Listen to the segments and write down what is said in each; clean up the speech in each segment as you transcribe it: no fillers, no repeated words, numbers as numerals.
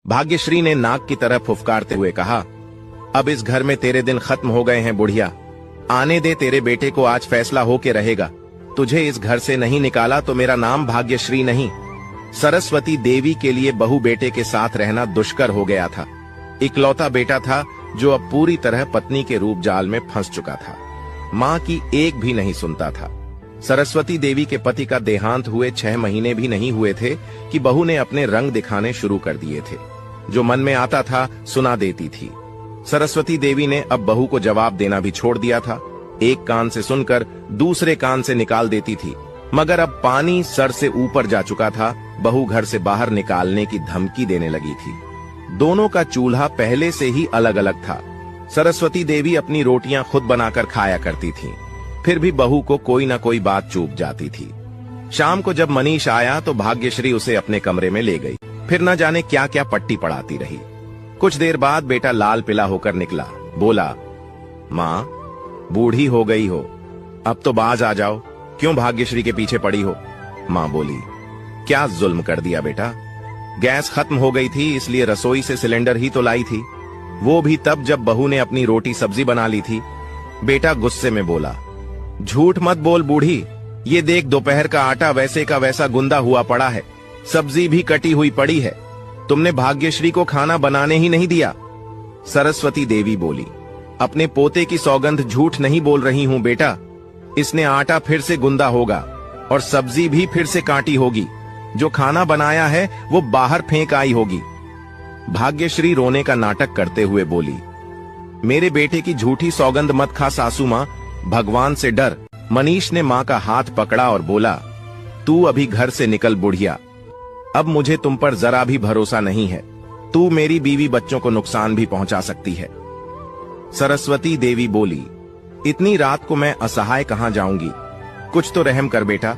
भाग्यश्री ने नाक की तरह फुफकारते हुए कहा, अब इस घर में तेरे दिन खत्म हो गए हैं बुढ़िया। आने दे, तेरे बेटे को आज फैसला हो के रहेगा। तुझे इस घर से नहीं निकाला तो मेरा नाम भाग्यश्री नहीं। सरस्वती देवी के लिए बहू बेटे के साथ रहना दुष्कर हो गया था। इकलौता बेटा था जो अब पूरी तरह पत्नी के रूप जाल में फंस चुका था। माँ की एक भी नहीं सुनता था। सरस्वती देवी के पति का देहांत हुए 6 महीने भी नहीं हुए थे कि बहू ने अपने रंग दिखाने शुरू कर दिए थे। जो मन में आता था सुना देती थी। सरस्वती देवी ने अब बहू को जवाब देना भी छोड़ दिया था। एक कान से सुनकर दूसरे कान से निकाल देती थी। मगर अब पानी सर से ऊपर जा चुका था। बहू घर से बाहर निकालने की धमकी देने लगी थी। दोनों का चूल्हा पहले से ही अलग अलग था। सरस्वती देवी अपनी रोटियां खुद बनाकर खाया करती थीं। फिर भी बहू को कोई ना कोई बात चूक जाती थी। शाम को जब मनीष आया तो भाग्यश्री उसे अपने कमरे में ले गई। फिर न जाने क्या क्या पट्टी पढ़ाती रही। कुछ देर बाद बेटा लाल पिला होकर निकला। बोला, माँ बूढ़ी हो गई हो, अब तो बाज आ जाओ। क्यों भाग्यश्री के पीछे पड़ी हो? माँ बोली, क्या जुल्म कर दिया बेटा। गैस खत्म हो गई थी इसलिए रसोई से सिलेंडर ही तो लाई थी, वो भी तब जब बहू ने अपनी रोटी सब्जी बना ली थी। बेटा गुस्से में बोला, झूठ मत बोल बूढ़ी, ये देख दोपहर का आटा वैसे का वैसा गुंदा हुआ पड़ा है, सब्जी भी कटी हुई पड़ी है। तुमने भाग्यश्री को खाना बनाने ही नहीं दिया। सरस्वती देवी बोली, अपने पोते की सौगंध झूठ नहीं बोल रही हूं बेटा। इसने आटा फिर से गुंदा होगा और सब्जी भी फिर से काटी होगी। जो खाना बनाया है वो बाहर फेंक आई होगी। भाग्यश्री रोने का नाटक करते हुए बोली, मेरे बेटे की झूठी सौगंध मत खा सासू मां, भगवान से डर। मनीष ने मां का हाथ पकड़ा और बोला, तू अभी घर से निकल बुढ़िया, अब मुझे तुम पर जरा भी भरोसा नहीं है। तू मेरी बीवी बच्चों को नुकसान भी पहुंचा सकती है। सरस्वती देवी बोली, इतनी रात को मैं असहाय कहां जाऊंगी, कुछ तो रहम कर बेटा।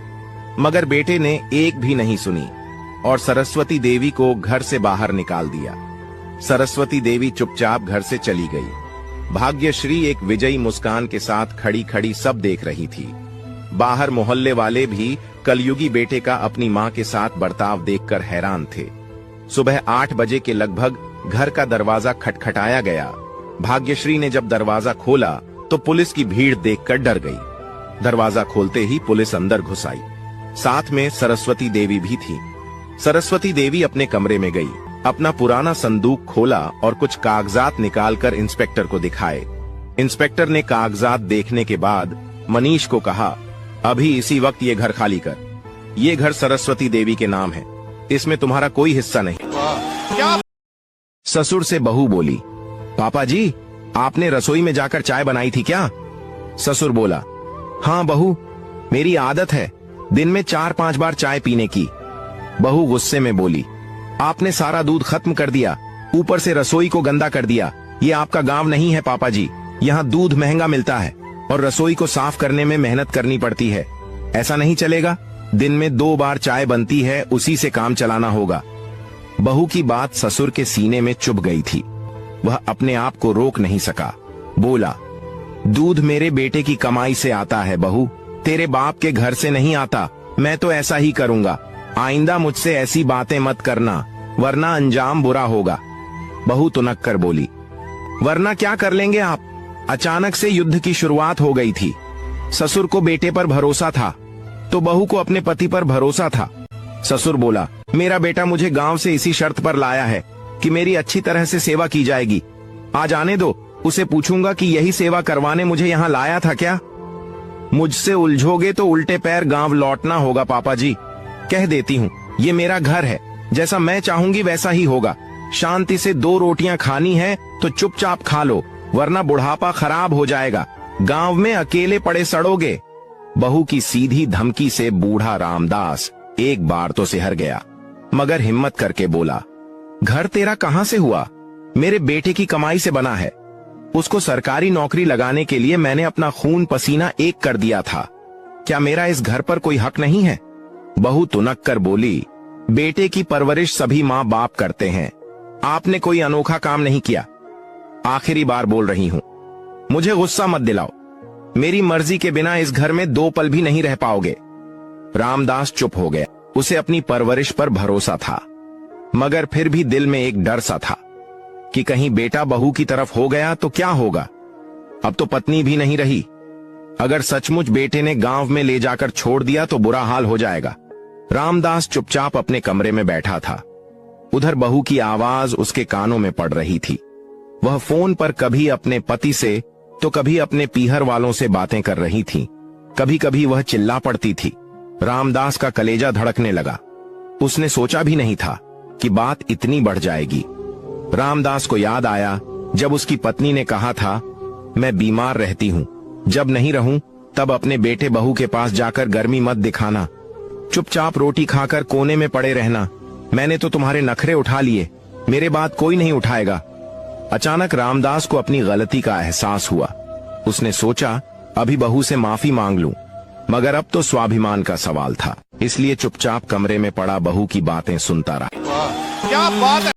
मगर बेटे ने एक भी नहीं सुनी और सरस्वती देवी को घर से बाहर निकाल दिया। सरस्वती देवी चुपचाप घर से चली गई। भाग्यश्री एक विजयी मुस्कान के साथ खड़ी खड़ी सब देख रही थी। बाहर मोहल्ले वाले भी कलयुगी बेटे का अपनी मां के साथ बर्ताव देखकर हैरान थे। सुबह 8 बजे के लगभग घर का दरवाजा खटखटाया गया। भाग्यश्री ने जब दरवाजा खोला तो पुलिस की भीड़ देखकर डर गई। दरवाजा खोलते ही पुलिस अंदर घुस आई। साथ में सरस्वती देवी भी थी। सरस्वती देवी अपने कमरे में गई, अपना पुराना संदूक खोला और कुछ कागजात निकालकर इंस्पेक्टर को दिखाए। इंस्पेक्टर ने कागजात देखने के बाद मनीष को कहा, अभी इसी वक्त ये घर खाली कर। ये घर सरस्वती देवी के नाम है, इसमें तुम्हारा कोई हिस्सा नहीं। क्या? ससुर से बहू बोली, पापा जी आपने रसोई में जाकर चाय बनाई थी क्या? ससुर बोला, हाँ बहू, मेरी आदत है दिन में 4-5 बार चाय पीने की। बहू गुस्से में बोली, आपने सारा दूध खत्म कर दिया, ऊपर से रसोई को गंदा कर दिया। ये आपका गांव नहीं है पापा जी, यहाँ दूध महंगा मिलता है और रसोई को साफ करने में मेहनत करनी पड़ती है। ऐसा नहीं चलेगा, दिन में 2 बार चाय बनती है, उसी से काम चलाना होगा। बहू की बात ससुर के सीने में चुभ गई थी। वह अपने आप को रोक नहीं सका। बोला, दूध मेरे बेटे की कमाई से आता है बहू, तेरे बाप के घर से नहीं आता। मैं तो ऐसा ही करूंगा। आइंदा मुझसे ऐसी बातें मत करना वरना अंजाम बुरा होगा। बहू तुनक कर बोली, वरना क्या कर लेंगे आप? अचानक से युद्ध की शुरुआत हो गई थी। ससुर को बेटे पर भरोसा था तो बहू को अपने पति पर भरोसा था। ससुर बोला, मेरा बेटा मुझे गांव से इसी शर्त पर लाया है कि मेरी अच्छी तरह से सेवा की जाएगी। आज आने दो, उसे पूछूंगा कि यही सेवा करवाने मुझे यहाँ लाया था क्या? मुझसे उलझोगे तो उल्टे पैर गांव लौटना होगा पापा जी। कह देती हूँ, ये मेरा घर है, जैसा मैं चाहूंगी वैसा ही होगा। शांति से 2 रोटियां खानी है तो चुपचाप खा लो, वरना बुढ़ापा खराब हो जाएगा। गांव में अकेले पड़े सड़ोगे। बहू की सीधी धमकी से बूढ़ा रामदास एक बार तो सिहर गया, मगर हिम्मत करके बोला, घर तेरा कहां से हुआ? मेरे बेटे की कमाई से बना है। उसको सरकारी नौकरी लगाने के लिए मैंने अपना खून पसीना एक कर दिया था। क्या मेरा इस घर पर कोई हक नहीं है? बहू तुनक कर बोली, बेटे की परवरिश सभी माँ बाप करते हैं, आपने कोई अनोखा काम नहीं किया। आखिरी बार बोल रही हूं, मुझे गुस्सा मत दिलाओ। मेरी मर्जी के बिना इस घर में 2 पल भी नहीं रह पाओगे। रामदास चुप हो गया। उसे अपनी परवरिश पर भरोसा था। मगर फिर भी दिल में एक डर सा था कि कहीं बेटा बहू की तरफ हो गया तो क्या होगा। अब तो पत्नी भी नहीं रही। अगर सचमुच बेटे ने गांव में ले जाकर छोड़ दिया तो बुरा हाल हो जाएगा। रामदास चुपचाप अपने कमरे में बैठा था। उधर बहू की आवाज उसके कानों में पड़ रही थी। वह फोन पर कभी अपने पति से तो कभी अपने पीहर वालों से बातें कर रही थी। कभी कभी वह चिल्ला पड़ती थी। रामदास का कलेजा धड़कने लगा। उसने सोचा भी नहीं था कि बात इतनी बढ़ जाएगी। रामदास को याद आया जब उसकी पत्नी ने कहा था, मैं बीमार रहती हूं, जब नहीं रहूं तब अपने बेटे बहू के पास जाकर गर्मी मत दिखाना, चुपचाप रोटी खाकर कोने में पड़े रहना। मैंने तो तुम्हारे नखरे उठा लिए, मेरे बात कोई नहीं उठाएगा। अचानक रामदास को अपनी गलती का एहसास हुआ। उसने सोचा अभी बहू से माफी मांग लूं, मगर अब तो स्वाभिमान का सवाल था, इसलिए चुपचाप कमरे में पड़ा बहू की बातें सुनता रहा। क्या बात है।